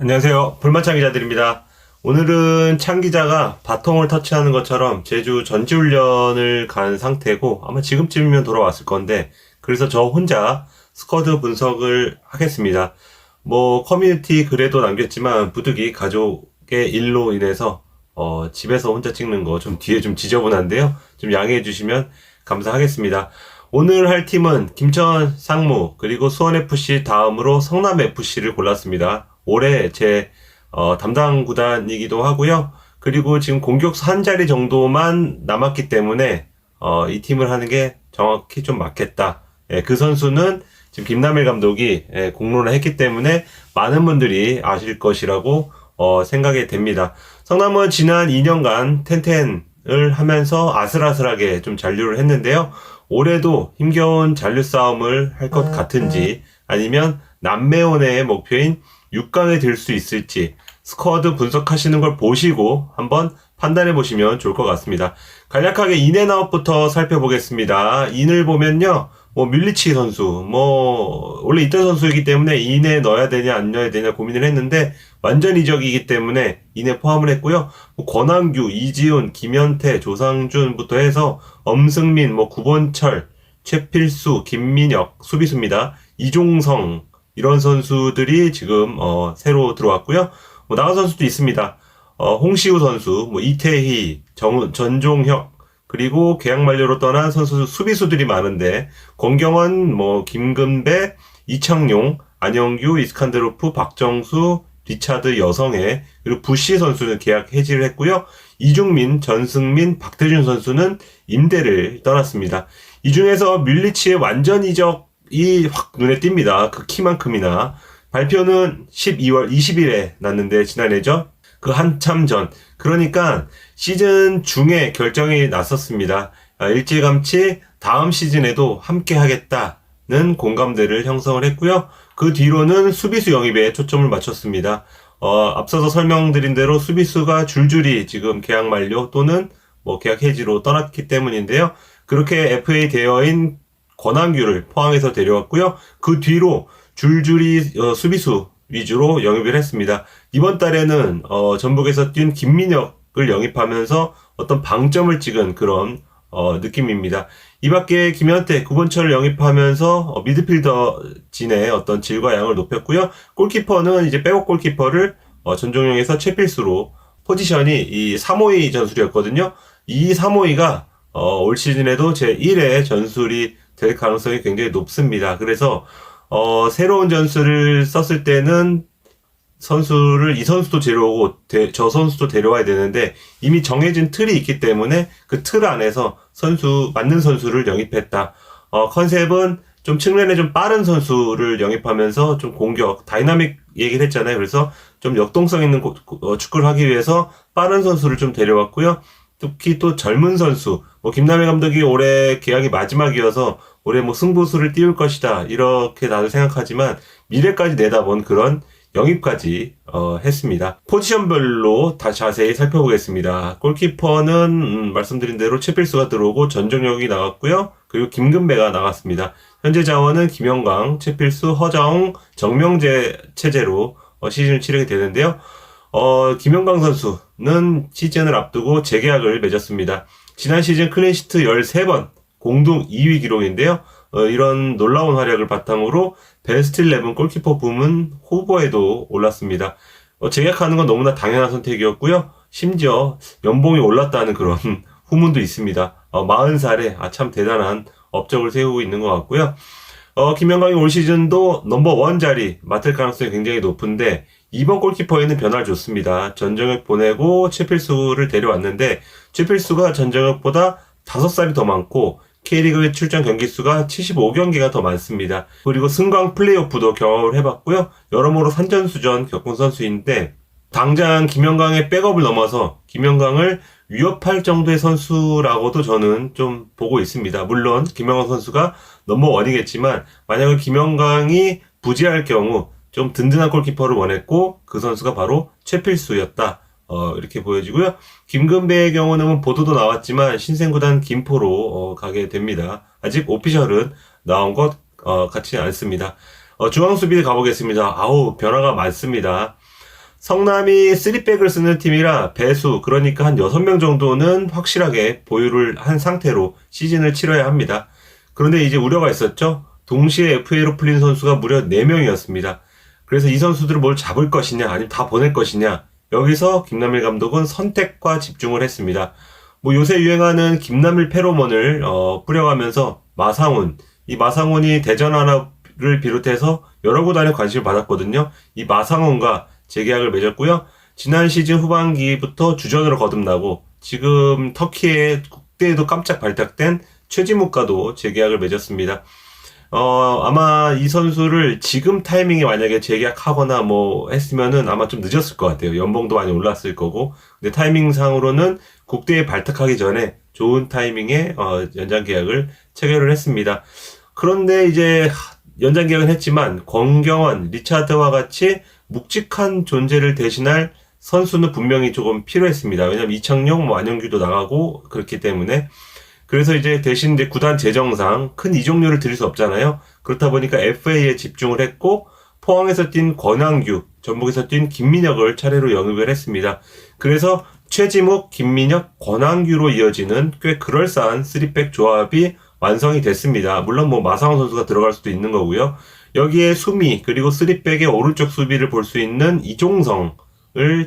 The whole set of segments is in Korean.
안녕하세요. 불만창 기자들입니다. 오늘은 창 기자가 바통을 터치하는 것처럼 제주 전지훈련을 간 상태고 아마 지금쯤이면 돌아왔을 건데 그래서 저 혼자 스쿼드 분석을 하겠습니다. 커뮤니티 글에도 남겼지만 부득이 가족의 일로 인해서 집에서 혼자 찍는 거 좀 뒤에 좀 지저분한데요. 좀 양해해 주시면 감사하겠습니다. 오늘 할 팀은 김천 상무 그리고 수원FC 다음으로 성남FC를 골랐습니다. 올해 제 담당 구단이기도 하고요. 그리고 지금 공격수 한 자리 정도만 남았기 때문에 이 팀을 하는 게 정확히 좀 맞겠다. 예, 그 선수는 지금 김남일 감독이 공론을 했기 때문에 많은 분들이 아실 것이라고 생각이 됩니다. 성남은 지난 2년간 텐텐을 하면서 아슬아슬하게 좀 잔류를 했는데요. 올해도 힘겨운 잔류 싸움을 할 것 같은지 아니면 남매원의 목표인 6강에 들 수 있을지 스쿼드 분석하시는 걸 보시고 한번 판단해 보시면 좋을 것 같습니다. 간략하게 인앤아웃부터 살펴보겠습니다. 인을 보면요. 뮬리치 선수, 원래 있던 선수이기 때문에 인에 넣어야 되냐, 안 넣어야 되냐 고민을 했는데, 완전 이적이기 때문에 인에 포함을 했고요. 권한규, 이지훈, 김현태, 조상준부터 해서 엄승민, 구본철, 최필수, 김민혁, 수비수입니다. 이종성, 이런 선수들이 지금, 새로 들어왔고요. 나간 선수도 있습니다. 홍시우 선수, 이태희, 전종혁, 그리고 계약 만료로 떠난 선수 수비수들이 많은데 권경원, 김근배, 이창용, 안영규, 이스칸드로프, 박정수, 리차드 여성애 그리고 부시 선수는 계약 해지를 했고요. 이중민, 전승민, 박태준 선수는 임대를 떠났습니다. 이 중에서 뮬리치의 완전 이적이 확 눈에 띕니다. 그 키만큼이나. 발표는 12월 20일에 났는데 지난해죠. 그 한참 전. 그러니까 시즌 중에 결정이 났었습니다. 일찌감치 다음 시즌에도 함께 하겠다는 공감대를 형성을 했고요. 그 뒤로는 수비수 영입에 초점을 맞췄습니다. 앞서서 설명드린 대로 수비수가 줄줄이 지금 계약 만료 또는 계약 해지로 떠났기 때문인데요. 그렇게 FA 대여인 권한규를 포항에서 데려왔고요. 그 뒤로 줄줄이 수비수 위주로 영입을 했습니다. 이번 달에는 전북에서 뛴 김민혁을 영입하면서 어떤 방점을 찍은 그런 느낌입니다. 이 밖에 김현태, 구본철을 영입하면서 미드필더진의 어떤 질과 양을 높였고요. 골키퍼는 이제 백업 골키퍼를 전종영에서 최필수로 포지션이 이 3호위 전술이었거든요. 이 3호위가 올 시즌에도 제 1회 전술이 될 가능성이 굉장히 높습니다. 그래서 새로운 전술을 썼을 때는 이 선수도 데려오고, 저 선수도 데려와야 되는데, 이미 정해진 틀이 있기 때문에 그 틀 안에서 맞는 선수를 영입했다. 컨셉은 좀 측면에 좀 빠른 선수를 영입하면서 좀 다이나믹 얘기를 했잖아요. 그래서 좀 역동성 있는 축구를 하기 위해서 빠른 선수를 좀 데려왔고요. 특히 또 젊은 선수, 김남일 감독이 올해 계약이 마지막이어서 올해 승부수를 띄울 것이다. 이렇게 다들 생각하지만 미래까지 내다본 그런 영입까지 했습니다. 포지션별로 다 자세히 살펴보겠습니다. 골키퍼는 말씀드린 대로 최필수가 들어오고 전정혁이 나갔고요. 그리고 김근배가 나갔습니다. 현재 자원은 김영광, 최필수, 허자홍, 정명재 체제로 시즌을 치르게 되는데요. 김영광 선수는 시즌을 앞두고 재계약을 맺었습니다. 지난 시즌 클린시트 13번 공동 2위 기록인데요. 이런 놀라운 활약을 바탕으로 베스트 11 골키퍼 부문 후보에도 올랐습니다. 재계약하는 건 너무나 당연한 선택이었고요. 심지어 연봉이 올랐다는 그런 후문도 있습니다. 40살에 참 대단한 업적을 세우고 있는 것 같고요. 김영광이 올 시즌도 넘버 1 자리 맡을 가능성이 굉장히 높은데 이번 골키퍼에는 변화를 줬습니다. 전정혁 보내고 최필수를 데려왔는데 최필수가 전정혁보다 5살이 더 많고 K리그 출전 경기 수가 75경기가 더 많습니다. 그리고 승강 플레이오프도 경험을 해봤고요. 여러모로 산전수전 겪은 선수인데 당장 김영광의 백업을 넘어서 김영광을 위협할 정도의 선수라고도 저는 좀 보고 있습니다. 물론 김영광 선수가 넘버 1이겠지만 만약에 김영광이 부재할 경우 좀 든든한 골키퍼를 원했고 그 선수가 바로 최필수였다. 이렇게 보여지고요. 김근배의 경우는 보도도 나왔지만 신생구단 김포로 가게 됩니다. 아직 오피셜은 나온 것 같지 않습니다. 중앙수비 가보겠습니다. 변화가 많습니다. 성남이 3백을 쓰는 팀이라 배수, 그러니까 한 6명 정도는 확실하게 보유를 한 상태로 시즌을 치러야 합니다. 그런데 이제 우려가 있었죠. 동시에 FA로 풀린 선수가 무려 4명이었습니다. 그래서 이 선수들을 뭘 잡을 것이냐, 아니면 다 보낼 것이냐, 여기서 김남일 감독은 선택과 집중을 했습니다. 뭐 요새 유행하는 김남일 페로몬을 뿌려가면서 이 마상훈이 대전 하나를 비롯해서 여러 구단에 관심을 받았거든요. 이 마상훈과 재계약을 맺었고요. 지난 시즌 후반기부터 주전으로 거듭나고 지금 터키의 국대에도 깜짝 발탁된 최지묵과도 재계약을 맺었습니다. 아마 이 선수를 지금 타이밍에 만약에 재계약하거나 뭐 했으면은 아마 좀 늦었을 것 같아요. 연봉도 많이 올랐을 거고. 근데 타이밍상으로는 국대에 발탁하기 전에 좋은 타이밍에 연장 계약을 체결을 했습니다. 그런데 이제 연장 계약은 했지만 권경원, 리차드와 같이 묵직한 존재를 대신할 선수는 분명히 조금 필요했습니다. 왜냐면 이창용, 안영규도 나가고 그렇기 때문에. 그래서 이제 대신 이제 구단 재정상 큰 이적료를 드릴 수 없잖아요. 그렇다 보니까 FA에 집중을 했고, 포항에서 뛴 권항규, 전북에서 뛴 김민혁을 차례로 영입을 했습니다. 그래서 최지묵, 김민혁, 권항규로 이어지는 꽤 그럴싸한 3백 조합이 완성이 됐습니다. 물론 뭐 마상훈 선수가 들어갈 수도 있는 거고요. 여기에 수미, 그리고 3백의 오른쪽 수비를 볼 수 있는 이종성을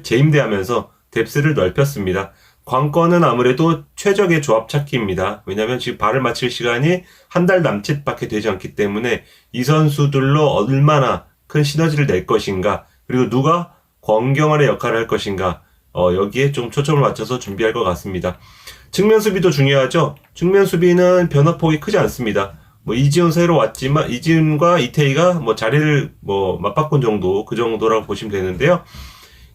재임대하면서 뎁스를 넓혔습니다. 관건은 아무래도 최적의 조합 찾기입니다. 왜냐하면 지금 발을 맞힐 시간이 한 달 남짓밖에 되지 않기 때문에 이 선수들로 얼마나 큰 시너지를 낼 것인가, 그리고 누가 권경원의 역할을 할 것인가, 여기에 좀 초점을 맞춰서 준비할 것 같습니다. 측면 수비도 중요하죠. 측면 수비는 변화폭이 크지 않습니다. 뭐 이지훈 새로 왔지만 이지훈과 이태희가 뭐 자리를 뭐 맞바꾼 정도, 그 정도라고 보시면 되는데요.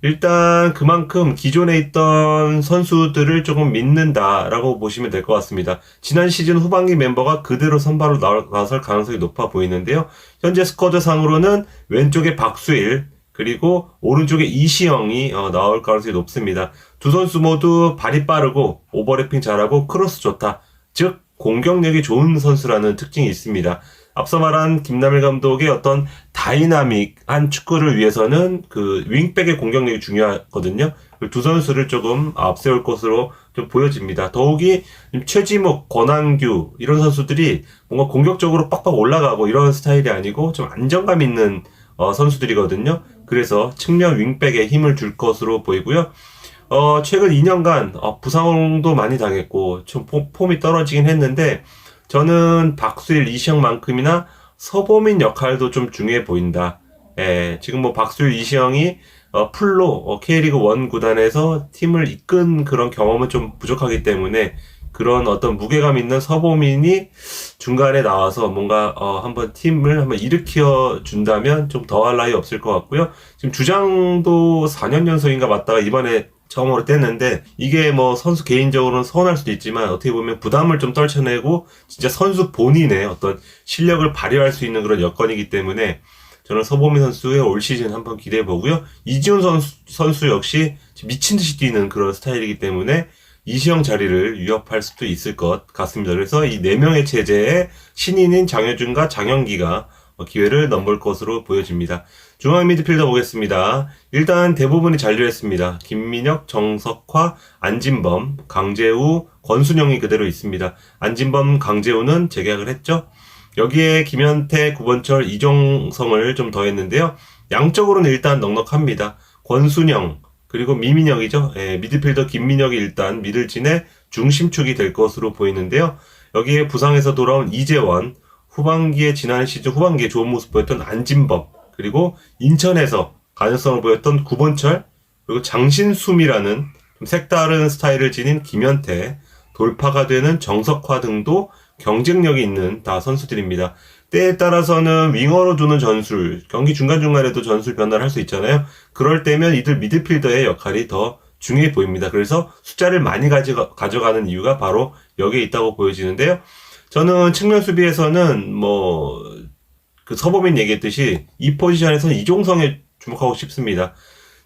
일단 그만큼 기존에 있던 선수들을 조금 믿는다라고 보시면 될 것 같습니다. 지난 시즌 후반기 멤버가 그대로 선발로 나설 가능성이 높아 보이는데요. 현재 스쿼드 상으로는 왼쪽에 박수일, 그리고 오른쪽에 이시영이 나올 가능성이 높습니다. 두 선수 모두 발이 빠르고 오버래핑 잘하고 크로스 좋다. 즉 공격력이 좋은 선수라는 특징이 있습니다. 앞서 말한 김남일 감독의 어떤 다이나믹한 축구를 위해서는 그 윙백의 공격력이 중요하거든요. 두 선수를 조금 앞세울 것으로 좀 보여집니다. 더욱이 최지묵, 권한규 이런 선수들이 뭔가 공격적으로 빡빡 올라가고 이런 스타일이 아니고 좀 안정감 있는 선수들이거든요. 그래서 측면 윙백에 힘을 줄 것으로 보이고요. 최근 2년간 부상도 많이 당했고 좀 폼이 떨어지긴 했는데, 저는 박수일, 이시영만큼이나 서보민 역할도 좀 중요해 보인다. 지금 뭐 박수일, 이시영이 풀로 K리그 1 구단에서 팀을 이끈 그런 경험은 좀 부족하기 때문에 그런 어떤 무게감 있는 서보민이 중간에 나와서 뭔가 한번 팀을 한번 일으켜 준다면 좀 더할 나위 없을 것 같고요. 지금 주장도 4년 연속인가 맞다가 이번에 처음으로 뗐는데, 이게 뭐 선수 개인적으로는 서운할 수도 있지만 어떻게 보면 부담을 좀 떨쳐내고 진짜 선수 본인의 어떤 실력을 발휘할 수 있는 그런 여건이기 때문에 저는 서보민 선수의 올 시즌 한번 기대해 보고요. 이지훈 선수 역시 미친 듯이 뛰는 그런 스타일이기 때문에 이시영 자리를 위협할 수도 있을 것 같습니다. 그래서 이 4명의 체제에 신인인 장효준과 장영기가 기회를 넘볼 것으로 보여집니다. 중앙 미드필더 보겠습니다. 일단 대부분이 잔류했습니다. 김민혁, 정석화, 안진범, 강재우, 권순영이 그대로 있습니다. 안진범, 강재우는 재계약을 했죠. 여기에 김현태, 구본철, 이종성을 좀 더했는데요. 양쪽으로는 일단 넉넉합니다. 권순영, 그리고 미민혁이죠. 미드필더 김민혁이 일단 미들진의 중심축이 될 것으로 보이는데요. 여기에 부상에서 돌아온 이재원, 지난 시즌 후반기에 좋은 모습 보였던 안진범, 그리고 인천에서 가능성을 보였던 구본철, 그리고 장신숨이라는 좀 색다른 스타일을 지닌 김현태, 돌파가 되는 정석화 등도 경쟁력이 있는 다 선수들입니다. 때에 따라서는 윙어로 두는 전술, 경기 중간중간에도 전술 변화를 할 수 있잖아요. 그럴 때면 이들 미드필더의 역할이 더 중요해 보입니다. 그래서 숫자를 많이 가져가는 이유가 바로 여기에 있다고 보여지는데요. 저는 측면 수비에서는 그 서보민 얘기했듯이 이 포지션에서는 이종성에 주목하고 싶습니다.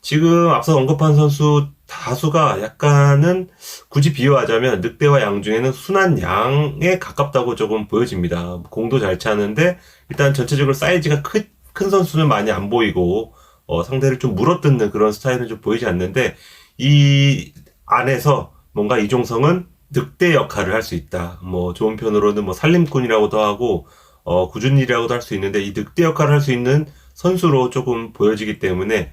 지금 앞서 언급한 선수 다수가 약간은 굳이 비유하자면 늑대와 양 중에는 순한 양에 가깝다고 조금 보여집니다. 공도 잘 차는데 일단 전체적으로 사이즈가 큰 선수는 많이 안 보이고 상대를 좀 물어뜯는 그런 스타일은 좀 보이지 않는데, 이 안에서 뭔가 이종성은 늑대 역할을 할 수 있다. 뭐 좋은 편으로는 뭐 살림꾼이라고도 하고 구준일이라고도 할 수 있는데, 이 늑대 역할을 할 수 있는 선수로 조금 보여지기 때문에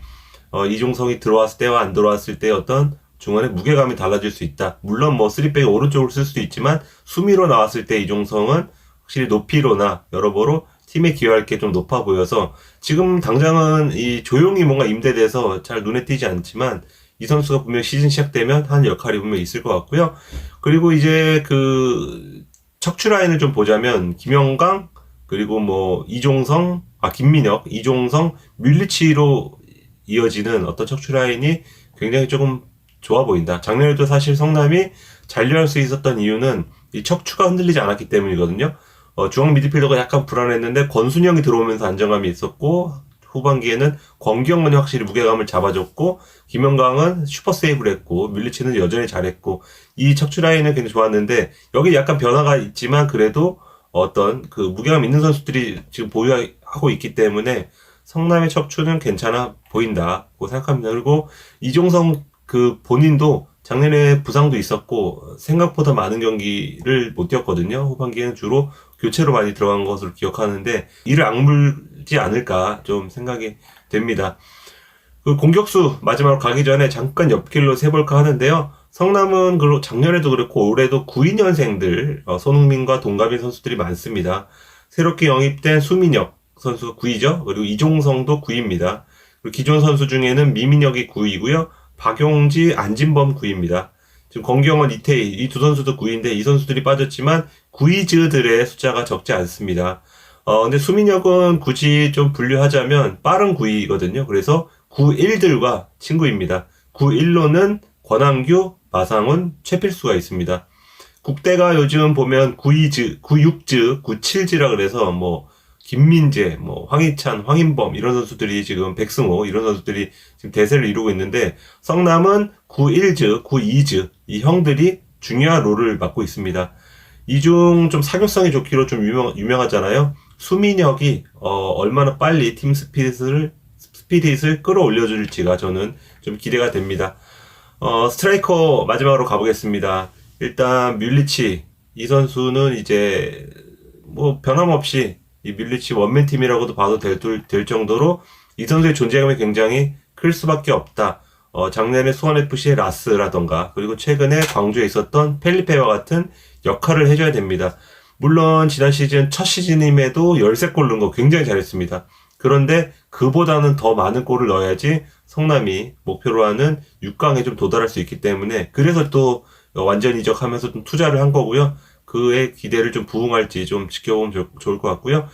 이종성이 들어왔을 때와 안 들어왔을 때 어떤 중간에 무게감이 달라질 수 있다. 물론 뭐 3백이 오른쪽을 쓸 수도 있지만 수미로 나왔을 때 이종성은 확실히 높이로나 여러모로 팀에 기여할 게 좀 높아 보여서, 지금 당장은 이 조용히 뭔가 임대돼서 잘 눈에 띄지 않지만 이 선수가 분명 시즌 시작되면 한 역할이 분명 있을 것 같고요. 그리고 이제 그 척추 라인을 좀 보자면 김영강, 그리고 뭐 이종성, 김민혁, 이종성, 뮬리치로 이어지는 어떤 척추 라인이 굉장히 조금 좋아 보인다. 작년에도 사실 성남이 잔류할 수 있었던 이유는 이 척추가 흔들리지 않았기 때문이거든요. 중앙 미드필더가 약간 불안했는데 권순영이 들어오면서 안정감이 있었고, 후반기에는 권기영만이 확실히 무게감을 잡아줬고, 김영광은 슈퍼 세이브를 했고, 뮬리치는 여전히 잘했고, 이 척추 라인은 굉장히 좋았는데, 여기 약간 변화가 있지만 그래도 어떤 그 무게감 있는 선수들이 지금 보유하고 있기 때문에 성남의 척추는 괜찮아 보인다고 생각합니다. 그리고 이종성 그 본인도 작년에 부상도 있었고 생각보다 많은 경기를 못 뛰었거든요. 후반기에는 주로 교체로 많이 들어간 것으로 기억하는데 이를 악물지 않을까 좀 생각이 됩니다. 그 공격수 마지막으로 가기 전에 잠깐 옆길로 세볼까 하는데요. 성남은 작년에도 그렇고 올해도 92년생들 손흥민과 동갑인 선수들이 많습니다. 새롭게 영입된 수민혁 선수가 9위죠. 그리고 이종성도 9위입니다. 그리고 기존 선수 중에는 미민혁이 9위고요. 박용지, 안진범 9위입니다. 지금 권경원, 이태희 이 두 선수도 9위인데 이 선수들이 빠졌지만 9위즈들의 숫자가 적지 않습니다. 근데 수민혁은 굳이 좀 분류하자면 빠른 9위거든요. 그래서 9-1들과 친구입니다. 9-1로는 권한규, 마상훈, 최필수가 있습니다. 국대가 요즘 보면 9-2즈, 9-6즈, 9-7즈라 그래서 뭐 김민재, 뭐 황희찬, 황인범 이런 선수들이 지금 백승호 이런 선수들이 지금 대세를 이루고 있는데, 성남은 9-1즈, 9-2즈 이 형들이 중요한 롤을 맡고 있습니다. 이 중 좀 사교성이 좋기로 좀 유명하잖아요. 수민혁이 얼마나 빨리 팀 스피릿을 끌어올려줄지가 저는 좀 기대가 됩니다. 스트라이커 마지막으로 가보겠습니다. 일단 뮬리치 이 선수는 이제 뭐 변함없이 이 뮬리치 원맨 팀이라고도 봐도 될 정도로 이 선수의 존재감이 굉장히 클 수밖에 없다. 작년에 수원FC의 라스라던가 그리고 최근에 광주에 있었던 펠리페와 같은 역할을 해줘야 됩니다. 물론 지난 시즌 첫 시즌임에도 13골 넣은 거 굉장히 잘했습니다. 그런데 그보다는 더 많은 골을 넣어야지 성남이 목표로 하는 6강에 좀 도달할 수 있기 때문에, 그래서 또 완전 이적하면서 좀 투자를 한 거고요. 그의 기대를 좀 부응할지 좀 지켜보면 좋을 것 같고요.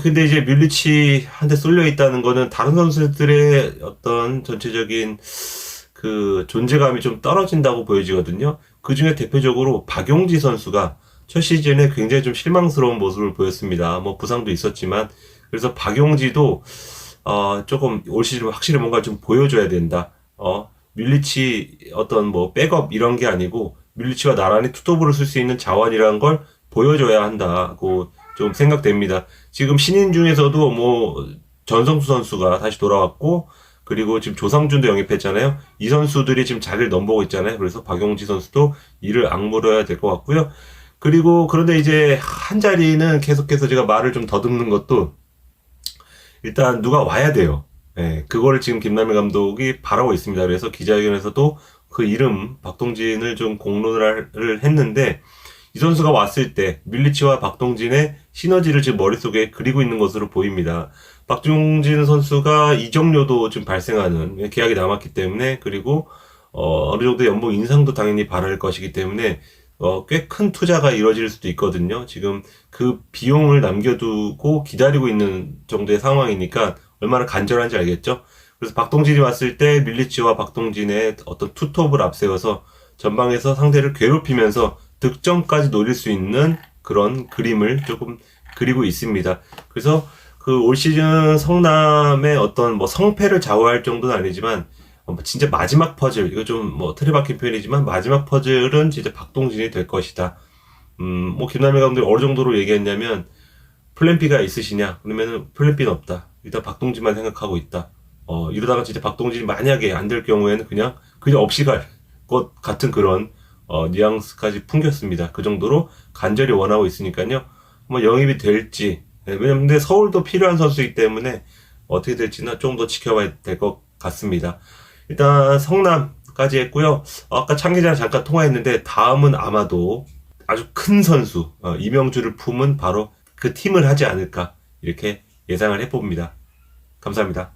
근데 이제 뮬리치 한테 쏠려 있다는 거는 다른 선수들의 어떤 전체적인 그 존재감이 좀 떨어진다고 보여지거든요. 그 중에 대표적으로 박용지 선수가 첫 시즌에 굉장히 좀 실망스러운 모습을 보였습니다. 뭐 부상도 있었지만, 그래서 박용지도 조금 올 시즌 확실히 뭔가 좀 보여줘야 된다. 뮬리치 어떤 뭐 백업 이런 게 아니고 뮬리치와 나란히 투톱으로 쓸 수 있는 자원이라는 걸 보여줘야 한다고 좀 생각됩니다. 지금 신인 중에서도 뭐 전성수 선수가 다시 돌아왔고, 그리고 지금 조상준도 영입했잖아요. 이 선수들이 지금 자리를 넘보고 있잖아요. 그래서 박용지 선수도 이를 악물어야 될 것 같고요. 그리고 그런데 이제 한 자리는 계속해서 제가 말을 좀 더듬는 것도, 일단 누가 와야 돼요. 예, 그거를 지금 김남일 감독이 바라고 있습니다. 그래서 기자회견에서도 그 이름 박동진을 좀 공론을 했는데, 이 선수가 왔을 때 뮬리치와 박동진의 시너지를 지금 머릿속에 그리고 있는 것으로 보입니다. 박동진 선수가 이적료도 지금 발생하는, 계약이 남았기 때문에, 그리고 어느 정도 연봉 인상도 당연히 바랄 것이기 때문에 꽤 큰 투자가 이루어질 수도 있거든요. 지금 그 비용을 남겨두고 기다리고 있는 정도의 상황이니까 얼마나 간절한지 알겠죠? 그래서 박동진이 왔을 때 밀리치와 박동진의 어떤 투톱을 앞세워서 전방에서 상대를 괴롭히면서 득점까지 노릴 수 있는 그런 그림을 조금 그리고 있습니다. 그래서 그 올 시즌 성남의 어떤 뭐 성패를 좌우할 정도는 아니지만 진짜 마지막 퍼즐, 이거 좀 뭐 틀에 박힌 표현이지만 마지막 퍼즐은 진짜 박동진이 될 것이다. 뭐 김남일 감독이 어느 정도로 얘기했냐면, 플랜 B가 있으시냐? 그러면은 플랜 B는 없다. 일단 박동진만 생각하고 있다. 이러다가 진짜 박동진이 만약에 안 될 경우에는 그냥 없이 갈 것 같은 그런 뉘앙스까지 풍겼습니다. 그 정도로 간절히 원하고 있으니까요. 뭐 영입이 될지, 왜냐면 근데 서울도 필요한 선수이기 때문에 어떻게 될지는 좀 더 지켜봐야 될 것 같습니다. 일단 성남까지 했고요. 아까 창 기자랑 잠깐 통화했는데 다음은 아마도 아주 큰 선수 이명주를 품은 바로 그 팀을 하지 않을까 이렇게 예상을 해봅니다. 감사합니다.